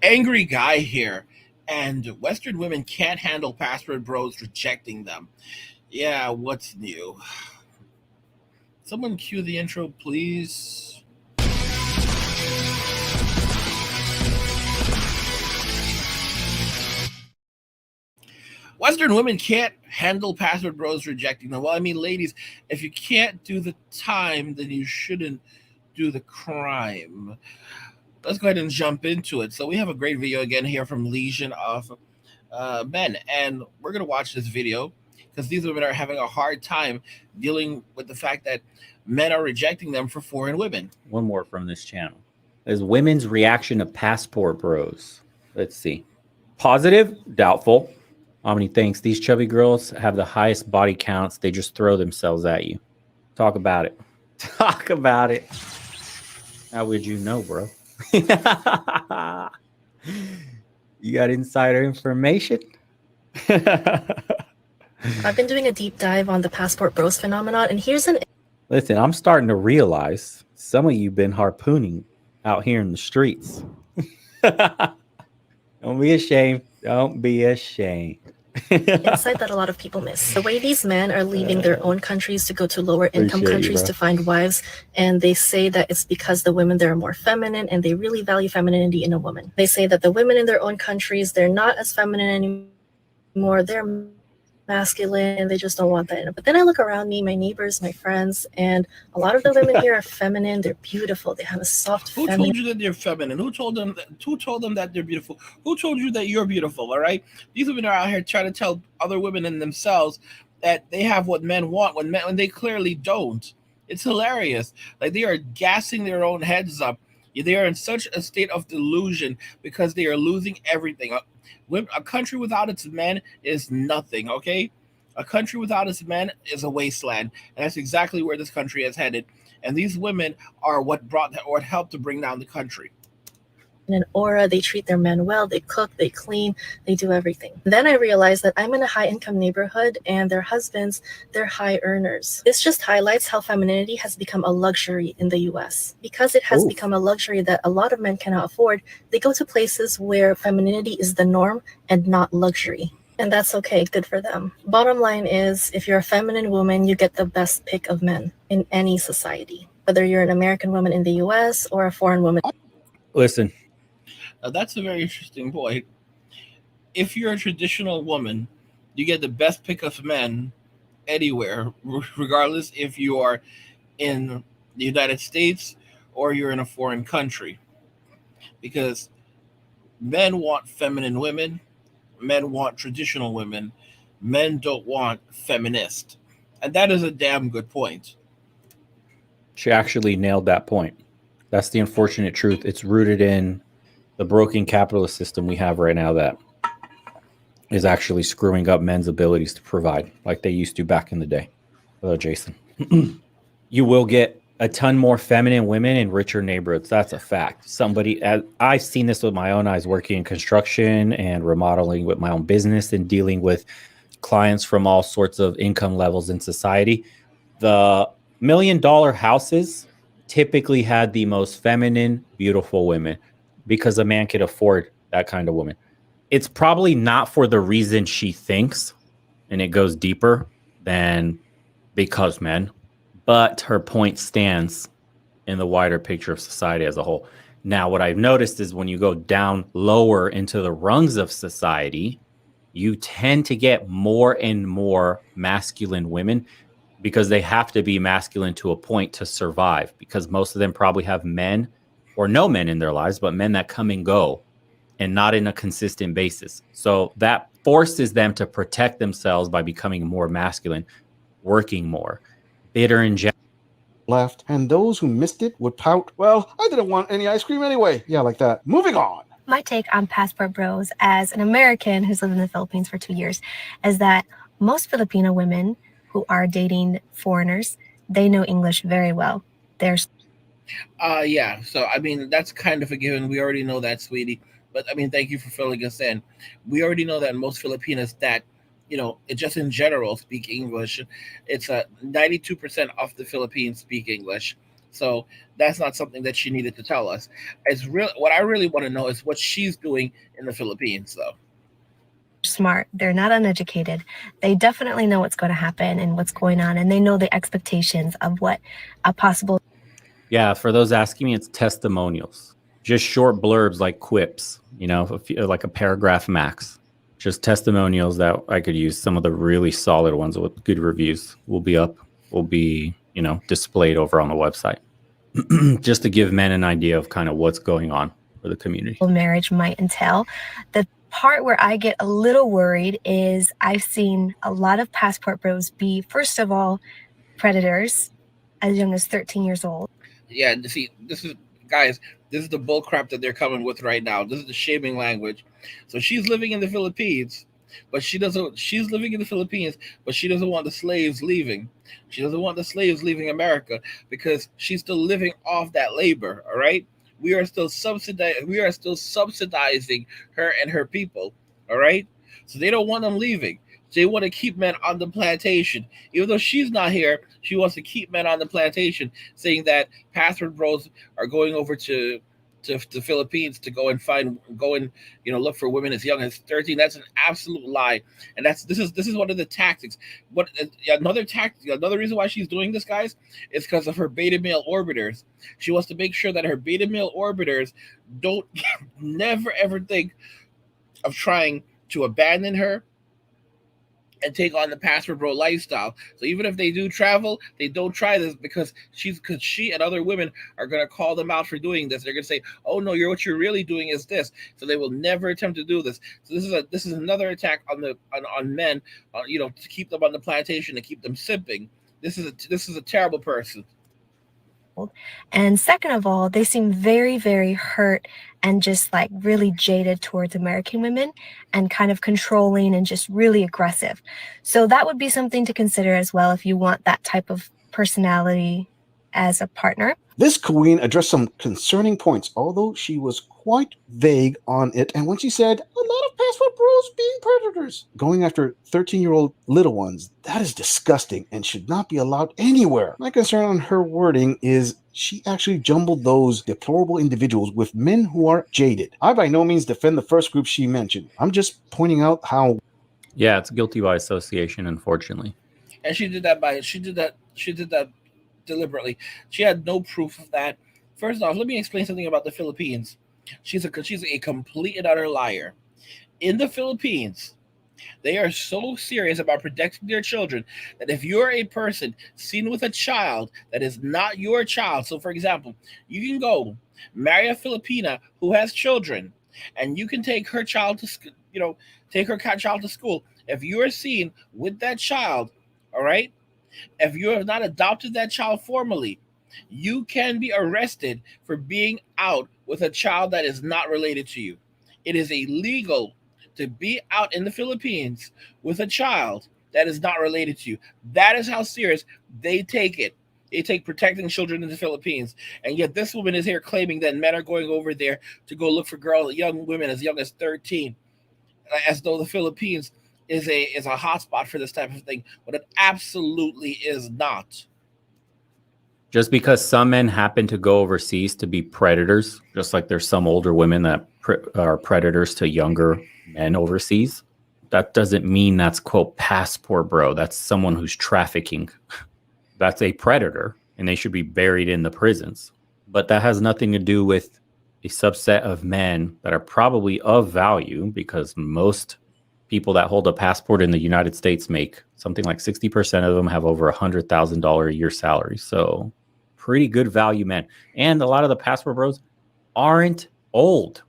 Angry guy here, and Western women can't handle passport bros rejecting them. Yeah, what's new? Someone cue the intro, please. Western women can't handle passport bros rejecting them. Well, I mean, ladies, if you can't do the time, then you shouldn't do the crime. Let's go ahead and jump into it. So we have a great video again here from Legion of Men, and we're gonna watch this video because these women are having a hard time dealing with the fact that men are rejecting them for foreign women. One more from this channel is women's reaction to passport bros. Let's see. Positive, doubtful. Omni thinks these chubby girls have the highest body counts. They just throw themselves at you. Talk about it. Talk about it. How would you know, bro? You got insider information? I've been doing a deep dive on the passport bros phenomenon, and here's an... Listen, I'm starting to realize some of you been harpooning out here in the streets. Don't be ashamed. Don't be ashamed. insight that a lot of people miss. The way these men are leaving their own countries to go to lower income countries to find wives, and they say that it's because the women there are more feminine and they really value femininity in a woman. They say that the women in their own countries, they're not as feminine anymore. They're masculine and they just don't want that. But then I look around me, my neighbors, my friends, and a lot of the women here are feminine. They're beautiful. They have a soft Who told you that they're feminine? Who told them that they're beautiful? Who told you that you're beautiful? All right, these women are out here trying to tell other women and themselves that they have what men want when they clearly don't. It's hilarious. Like, they are gassing their own heads up. They are in such a state of delusion because they are losing everything. A country without its men is nothing, okay? A country without its men is a wasteland. And that's exactly where this country is headed. And these women are what helped to bring down the country. An aura, they treat their men well, they cook, they clean, they do everything. Then I realized that I'm in a high income neighborhood and their husbands, they're high earners. This just highlights how femininity has become a luxury in the US. Because it has become a luxury that a lot of men cannot afford, they go to places where femininity is the norm and not luxury. And that's okay, good for them. Bottom line is, if you're a feminine woman, you get the best pick of men in any society, whether you're an American woman in the US or a foreign woman. Listen. Now, that's a very interesting point. If you're a traditional woman, you get the best pick of men anywhere, regardless if you are in the United States or you're in a foreign country. Because men want feminine women, men want traditional women, men don't want feminist. And that is a damn good point. She actually nailed that point. That's the unfortunate truth. It's rooted in the broken capitalist system we have right now that is actually screwing up men's abilities to provide like they used to back in the day. Hello, Jason. You will get a ton more feminine women in richer neighborhoods. That's a fact. I've seen this with my own eyes working in construction and remodeling with my own business and dealing with clients from all sorts of income levels in society. The $1 million houses typically had the most feminine, beautiful women because a man could afford that kind of woman. It's probably not for the reason she thinks, and it goes deeper than because men, but her point stands in the wider picture of society as a whole. Now, what I've noticed is when you go down lower into the rungs of society, you tend to get more and more masculine women because they have to be masculine to a point to survive, because most of them probably have men or no men in their lives, but men that come and go and not in a consistent basis. So that forces them to protect themselves by becoming more masculine, working more, bitter and jealous. Left, and those who missed it would pout, well, I didn't want any ice cream anyway. Yeah, like that. Moving on. My take on passport bros as an American who's lived in the Philippines for 2 years is that most Filipino women who are dating foreigners, they know English very well. Yeah, so I mean, that's kind of a given. We already know that, sweetie. But I mean, thank you for filling us in. We already know that most Filipinas that, just in general speak English. It's 92% of the Philippines speak English. So that's not something that she needed to tell us. It's real. What I really want to know is what she's doing in the Philippines, though. Smart. They're not uneducated. They definitely know what's going to happen and what's going on, and they know the expectations of what a possible. Yeah, for those asking me, it's testimonials. Just short blurbs like quips, like a paragraph max. Just testimonials that I could use. Some of the really solid ones with good reviews will be displayed over on the website. Just to give men an idea of kind of what's going on for the community. Marriage might entail. The part where I get a little worried is I've seen a lot of passport bros be, first of all, predators as young as 13 years old. Yeah, see, guys, this is the bull crap that they're coming with right now. This is the shaming language. So she's living in the Philippines, but she's living in the Philippines, but she doesn't want the slaves leaving. She doesn't want the slaves leaving America because she's still living off that labor, all right? We are still subsidizing her and her people, all right? So they don't want them leaving. They want to keep men on the plantation. Even though she's not here, she wants to keep men on the plantation, saying that passport bros are going over to the Philippines to go and look for women as young as 13. That's an absolute lie, and this is one of the tactics. What another reason why she's doing this, guys, is because of her beta male orbiters. She wants to make sure that her beta male orbiters don't never ever think of trying to abandon her and take on the passport bro lifestyle. So even if they do travel, they don't try this because she and other women are gonna call them out for doing this. They're gonna say, "Oh no, what you're really doing is this." So they will never attempt to do this. So this is another attack on men, to keep them on the plantation, to keep them simping. This is a terrible person. And second of all, they seem very, very hurt and just like really jaded towards American women and kind of controlling and just really aggressive. So that would be something to consider as well if you want that type of personality as a partner. This queen addressed some concerning points, although she was quite vague on it. And when she said, a lot of passport bros being predators, going after 13-year-old little ones, that is disgusting and should not be allowed anywhere. My concern on her wording is she actually jumbled those deplorable individuals with men who are jaded. I by no means defend the first group she mentioned. I'm just pointing out how... Yeah, it's guilty by association, unfortunately. And she did that deliberately. She had no proof of that. First off, let me explain something about the Philippines. She's a complete and utter liar. In the Philippines, they are so serious about protecting their children that if you're a person seen with a child that is not your child, so for example, you can go marry a Filipina who has children, and you can take her child to child to school. If you're seen with that child, all right, if you have not adopted that child formally, you can be arrested for being out with a child that is not related to you. It is illegal to be out in the Philippines with a child that is not related to you. That is how serious they take it. They take protecting children in the Philippines. And yet this woman is here claiming that men are going over there to go look for young women as young as 13, as though the Philippines is a hotspot for this type of thing, but it absolutely is not. Just because some men happen to go overseas to be predators, just like there's some older women that are predators to younger men overseas, that doesn't mean that's, quote, passport bro. That's someone who's trafficking. That's a predator, and they should be buried in the prisons. But that has nothing to do with a subset of men that are probably of value, because most people that hold a passport in the United States make something like 60% of them have over $100,000 a year salary. So pretty good value men. And a lot of the passport bros aren't old.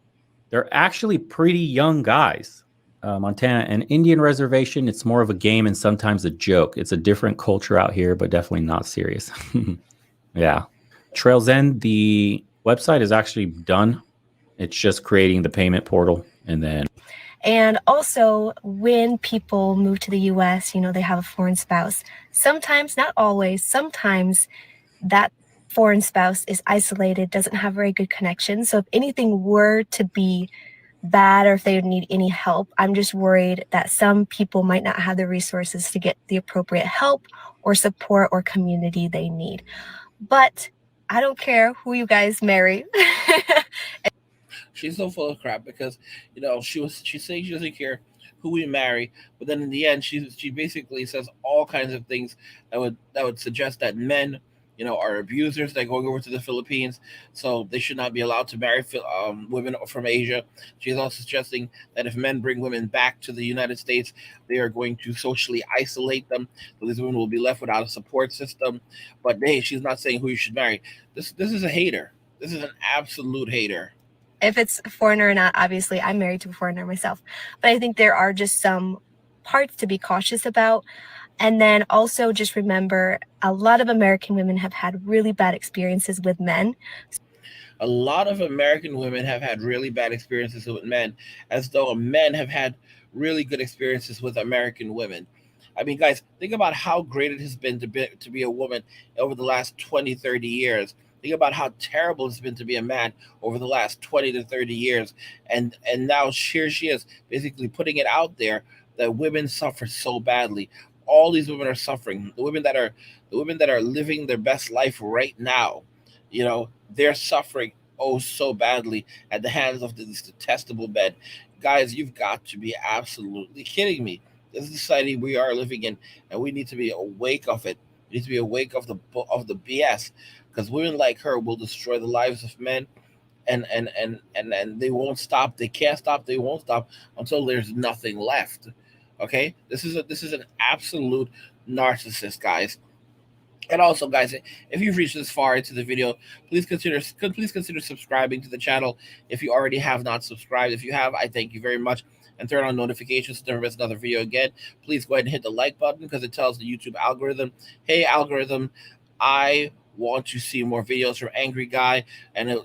They're actually pretty young guys. Montana, an Indian reservation, it's more of a game and sometimes a joke. It's a different culture out here, but definitely not serious. Yeah. Trails End, the website is actually done. It's just creating the payment portal and then... And also, when people move to the US, they have a foreign spouse. Sometimes, not always, sometimes that foreign spouse is isolated, doesn't have very good connection. So if anything were to be bad or if they would need any help, I'm just worried that some people might not have the resources to get the appropriate help or support or community they need. But I don't care who you guys marry. She's so full of crap because she's saying she doesn't care who we marry, but then in the end she basically says all kinds of things that would suggest that men are abusers that are going over to the Philippines, so they should not be allowed to marry women from Asia. She's also suggesting that if men bring women back to the United States, they are going to socially isolate them, so these women will be left without a support system. But hey, she's not saying who you should marry. This is a hater. This is an absolute hater. If it's a foreigner or not, obviously I'm married to a foreigner myself, but I think there are just some parts to be cautious about. And then also just remember, a lot of American women have had really bad experiences with men. A lot of American women have had really bad experiences with men, as though men have had really good experiences with American women. I mean, guys, think about how great it has been to be a woman over the last 20, 30 years. Think about how terrible it's been to be a man over the last 20 to 30 years. And now here she is basically putting it out there that women suffer so badly. All these women are suffering. The women that are living their best life right now, they're suffering oh so badly at the hands of these detestable men. Guys, you've got to be absolutely kidding me. This is the society we are living in, and we need to be awake of it. We need to be awake of the BS, because women like her will destroy the lives of men, and they won't stop. They can't stop. They won't stop until there's nothing left. Okay, this is an absolute narcissist, guys. And also, guys, if you've reached this far into the video, please consider subscribing to the channel if you already have not subscribed. If you have, I thank you very much. And turn on notifications to never miss another video again. Please go ahead and hit the like button because it tells the YouTube algorithm, hey, algorithm, I want to see more videos from Angry Guy.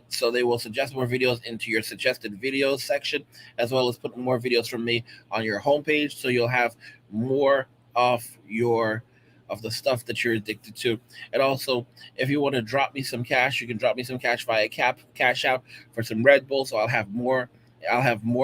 So they will suggest more videos into your suggested videos section, as well as put more videos from me on your homepage. So you'll have more of the stuff that you're addicted to. And also, if you want to drop me some cash, you can drop me some cash via Cash App for some Red Bull. So I'll have more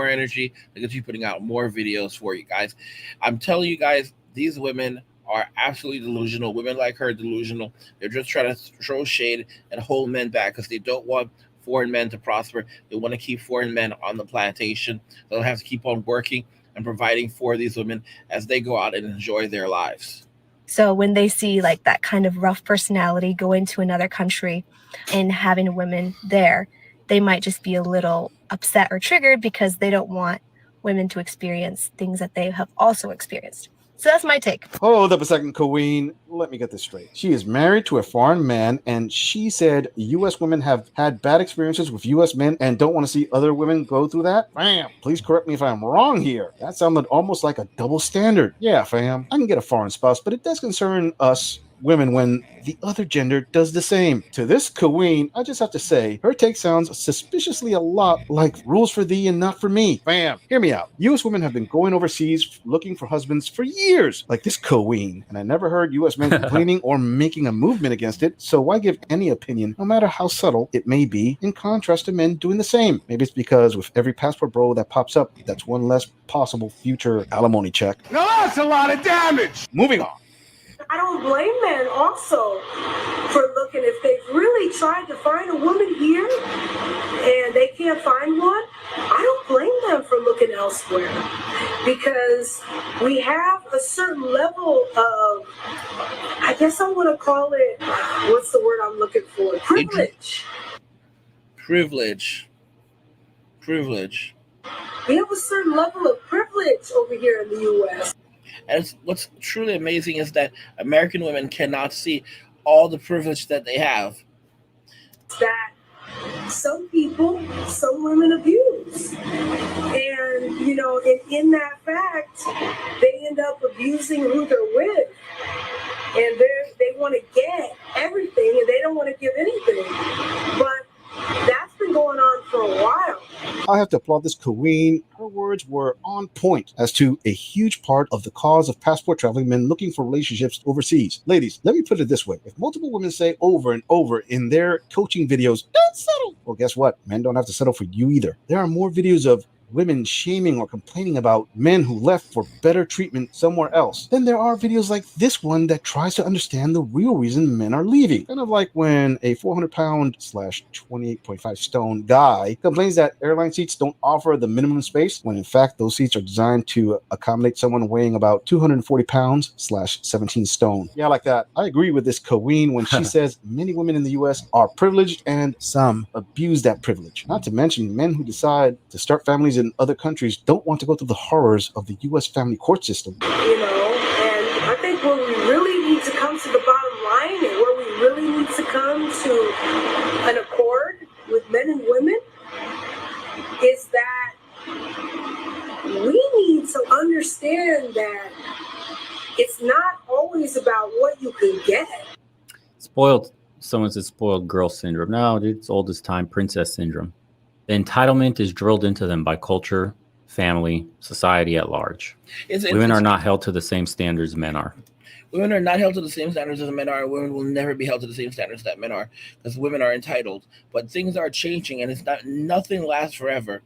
energy to keep putting out more videos for you guys. I'm telling you guys, these women are absolutely delusional. Women like her are delusional. They're just trying to throw shade and hold men back because they don't want foreign men to prosper. They want to keep foreign men on the plantation. They'll have to keep on working and providing for these women as they go out and enjoy their lives. So when they see like that kind of rough personality go into another country and having women there, they might just be a little upset or triggered because they don't want women to experience things that they have also experienced. So that's my take. Hold up a second, Queen. Let me get this straight. She is married to a foreign man, and she said U.S. women have had bad experiences with U.S. men and don't want to see other women go through that? Fam, please correct me if I'm wrong here. That sounded almost like a double standard. Yeah, fam, I can get a foreign spouse, but it does concern us women when the other gender does the same. To this queen, I just have to say, her take sounds suspiciously a lot like rules for thee and not for me. Fam, hear me out. U.S. women have been going overseas looking for husbands for years, like this queen, and I never heard U.S. men complaining or making a movement against it, so why give any opinion, no matter how subtle it may be, in contrast to men doing the same? Maybe it's because with every passport bro that pops up, that's one less possible future alimony check. Now that's a lot of damage! Moving on. I don't blame men also for looking. If they've really tried to find a woman here and they can't find one, I don't blame them for looking elsewhere, because we have a certain level of, I guess I want to call it, what's the word I'm looking for? Privilege. Privilege. We have a certain level of privilege over here in the U.S. And what's truly amazing is that American women cannot see all the privilege that they have. That some people, some women abuse. And, in that fact, they end up abusing who they're with. And they want to get everything and they don't want to give anything. But that's been going on for a while. I have to applaud this queen. Her words were on point as to a huge part of the cause of passport traveling men looking for relationships overseas. Ladies, let me put it this way. If multiple women say over and over in their coaching videos, don't settle, well, guess what? Men don't have to settle for you either. There are more videos of women shaming or complaining about men who left for better treatment somewhere else, then there are videos like this one that tries to understand the real reason men are leaving. Kind of like when a 400-pound slash 28.5 stone guy complains that airline seats don't offer the minimum space, when in fact those seats are designed to accommodate someone weighing about 240 pounds slash 17 stone. Yeah, like that. I agree with this queen when she says many women in the US are privileged and some abuse that privilege. Not to mention, men who decide to start families in other countries don't want to go through the horrors of the US family court system. And I think where we really need to come to the bottom line and where we really need to come to an accord with men and women is that we need to understand that it's not always about what you can get. Spoiled, someone said spoiled girl syndrome. No, dude, it's old as time, princess syndrome. The entitlement is drilled into them by culture, family, society at large. Women are not held to the same standards men are. Women are not held to the same standards as men are. Women will never be held to the same standards that men are, because women are entitled. But things are changing, and nothing lasts forever.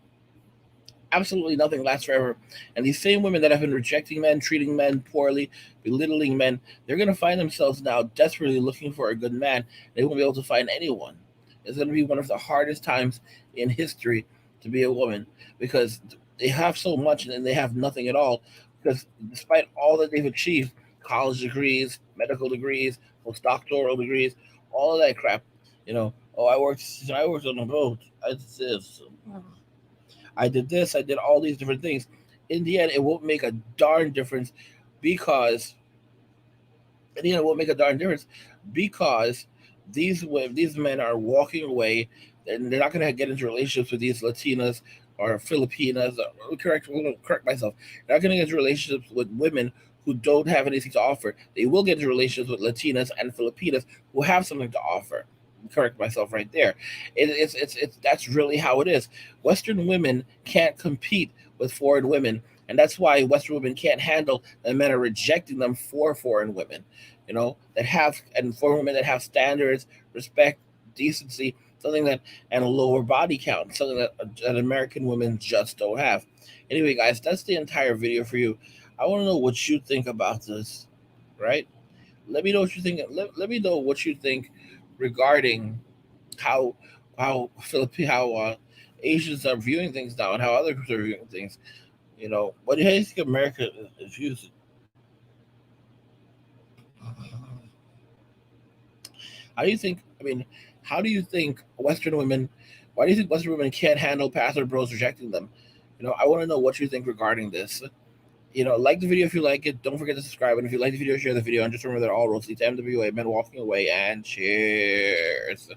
Absolutely nothing lasts forever. And these same women that have been rejecting men, treating men poorly, belittling men, they're going to find themselves now desperately looking for a good man. They won't be able to find anyone. It's going to be one of the hardest times in history to be a woman, because they have so much and then they have nothing at all. Because despite all that they've achieved, college degrees, medical degrees, postdoctoral degrees, all of that crap, oh, I worked on a boat. I did this, I did all these different things. In the end, it won't make a darn difference because these men are walking away, and they're not going to get into relationships with these Latinas or Filipinas. Correct myself. They're not going to get into relationships with women who don't have anything to offer. They will get into relationships with Latinas and Filipinas who have something to offer. Correct myself right there. It's that's really how it is. Western women can't compete with foreign women, and that's why Western women can't handle that men are rejecting them for foreign women. And foreign women that have standards, respect, decency, something that and a lower body count, something that American women just don't have. Anyway, guys, that's the entire video for you. I want to know what you think about this, right? Let me know what you think. Let me know what you think regarding how Asians are viewing things now and how other groups are viewing things. What do you think America is using? How do you think? I mean, how do you think Western women? Why do you think Western women can't handle pastor bros rejecting them? I want to know what you think regarding this. Like the video if you like it. Don't forget to subscribe. And if you like the video, share the video. And just remember that all roads lead to MWA, men walking away. And cheers.